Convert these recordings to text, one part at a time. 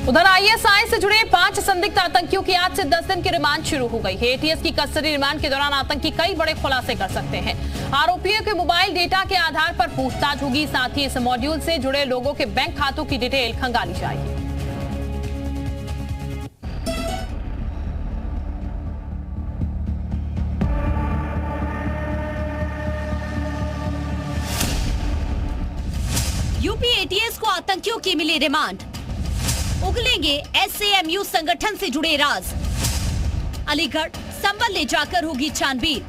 उधर आईएसआई से जुड़े 5 संदिग्ध आतंकियों की आज से 10 दिन की रिमांड शुरू हो गई है। एटीएस की कस्टडी रिमांड के दौरान आतंकी कई बड़े खुलासे कर सकते हैं। आरोपियों के मोबाइल डेटा के आधार पर पूछताछ होगी। साथ ही इस मॉड्यूल से जुड़े लोगों के बैंक खातों की डिटेल खंगाली जाएगी। यूपी एटीएस को आतंकियों की मिली रिमांड। उगलेंगे एसएएमयू संगठन से जुड़े राज। अलीगढ़ संबल ले जाकर होगी छानबीन।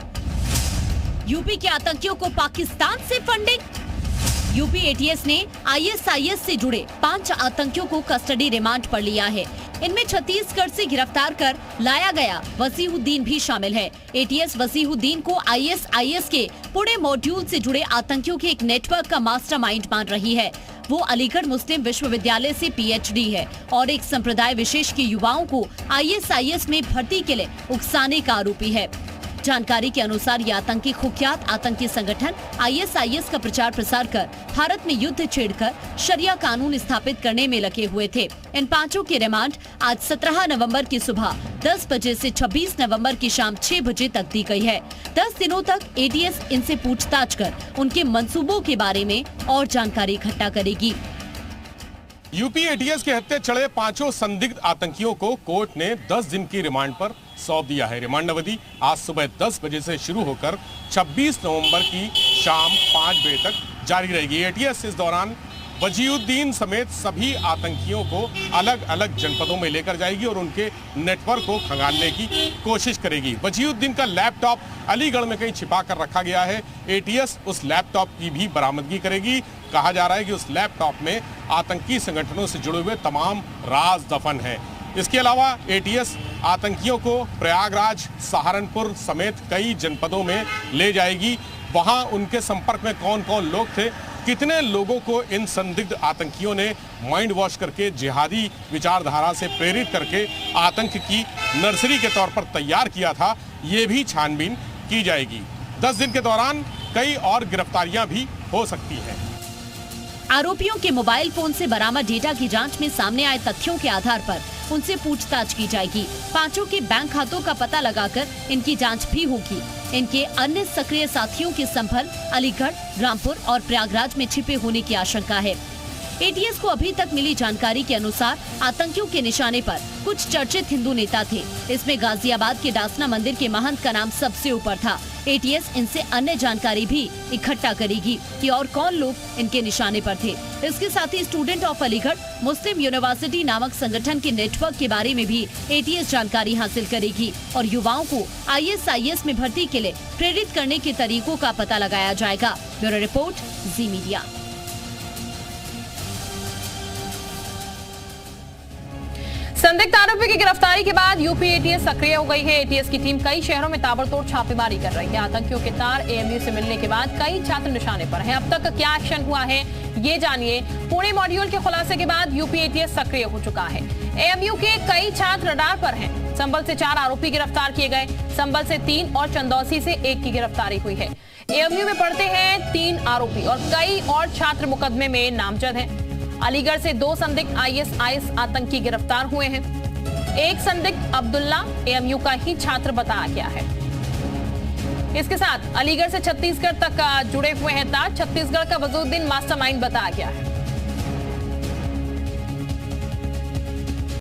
यूपी के आतंकियों को पाकिस्तान से फंडिंग। यूपी एटीएस ने आईएसआईएस से जुड़े 5 आतंकियों को कस्टडी रिमांड पर लिया है। इनमें छत्तीसगढ़ से गिरफ्तार कर लाया गया वसीहुद्दीन भी शामिल है। एटीएस वसीहुद्दीन को आईएसआईएस के पुणे मॉड्यूल से जुड़े आतंकियों के एक नेटवर्क का मास्टरमाइंड मान रही है। वो अलीगढ़ मुस्लिम विश्वविद्यालय से पीएचडी है और एक संप्रदाय विशेष के युवाओं को आईएसआईएस में भर्ती के लिए उकसाने का आरोपी है। जानकारी के अनुसार ये आतंकी कुख्यात आतंकी संगठन आईएसआईएस का प्रचार प्रसार कर भारत में युद्ध छेड़कर शरिया कानून स्थापित करने में लगे हुए थे। इन 5 की रिमांड आज 17 नवंबर की सुबह 10 बजे से 26 नवंबर की शाम 6 बजे तक दी गई है। 10 दिनों तक एटीएस इनसे पूछताछ कर उनके मंसूबों के बारे में और जानकारी इकट्ठा करेगी। यूपी एटीएस के हत्थे चढ़े 5 संदिग्ध आतंकियों को कोर्ट ने 10 दिन की रिमांड पर सौंप दिया है। रिमांड अवधि आज सुबह 10 बजे से शुरू होकर 26 नवंबर की शाम 5 बजे तक जारी रहेगी। एटीएस इस दौरान वजीहुद्दीन समेत सभी आतंकियों को अलग अलग जनपदों में लेकर जाएगी और उनके नेटवर्क को खंगालने की कोशिश करेगी। वजीहुद्दीन का लैपटॉप अलीगढ़ में कहीं छिपा कर रखा गया है। एटीएस उस लैपटॉप की भी बरामदगी करेगी। कहा जा रहा है कि उस लैपटॉप में आतंकी संगठनों से जुड़े हुए तमाम राज दफन है। इसके अलावा एटीएस आतंकियों को प्रयागराज, सहारनपुर समेत कई जनपदों में ले जाएगी। वहां उनके संपर्क में कौन कौन लोग थे, कितने लोगों को इन संदिग्ध आतंकियों ने माइंड वॉश करके जिहादी विचारधारा से प्रेरित करके आतंक की नर्सरी के तौर पर तैयार किया था, ये भी छानबीन की जाएगी। 10 दिन के दौरान कई और गिरफ्तारियां भी हो सकती हैं। आरोपियों के मोबाइल फोन से बरामद डेटा की जांच में सामने आए तथ्यों के आधार पर उनसे पूछताछ की जाएगी। 5 के बैंक खातों का पता लगाकर इनकी जांच भी होगी। इनके अन्य सक्रिय साथियों के संभल, अलीगढ़, रामपुर और प्रयागराज में छिपे होने की आशंका है। एटीएस को अभी तक मिली जानकारी के अनुसार आतंकियों के निशाने पर कुछ चर्चित हिंदू नेता थे। इसमें गाजियाबाद के डासना मंदिर के महंत का नाम सबसे ऊपर था। एटीएस इनसे अन्य जानकारी भी इकट्ठा करेगी कि और कौन लोग इनके निशाने पर थे। इसके साथ ही student of Aligarh Muslim university नामक संगठन के नेटवर्क के बारे में भी एटीएस जानकारी हासिल करेगी और युवाओं को आईएसआईएस में भर्ती के लिए प्रेरित करने के तरीकों का पता लगाया जाएगा। ब्यूरो रिपोर्ट, जी मीडिया। संदिग्ध आरोपी की गिरफ्तारी के बाद यूपी एटीएस सक्रिय हो गई है। एटीएस की टीम कई शहरों में ताबड़तोड़ छापेमारी कर रही है। आतंकियों के तार एएमयू से मिलने के बाद कई छात्र निशाने पर हैं। अब तक क्या एक्शन हुआ है, ये जानिए। पुणे मॉड्यूल के खुलासे के बाद यूपी एटीएस सक्रिय हो चुका है। एएमयू के कई छात्र रडार पर हैं। संबल से 4 आरोपी गिरफ्तार किए गए। संबल से 3 और चंदौसी से 1 की गिरफ्तारी हुई है। एएमयू में पढ़ते हैं 3 आरोपी और कई और छात्र मुकदमे में नामजद हैं। अलीगढ़ से 2 संदिग्ध आईएसआईएस आतंकी गिरफ्तार हुए हैं। एक संदिग्ध अब्दुल्ला एएमयू का ही छात्र बताया गया है। इसके साथ अलीगढ़ से छत्तीसगढ़ तक जुड़े हुए हैं तार। छत्तीसगढ़ का वजीहुद्दीन मास्टरमाइंड बताया गया है।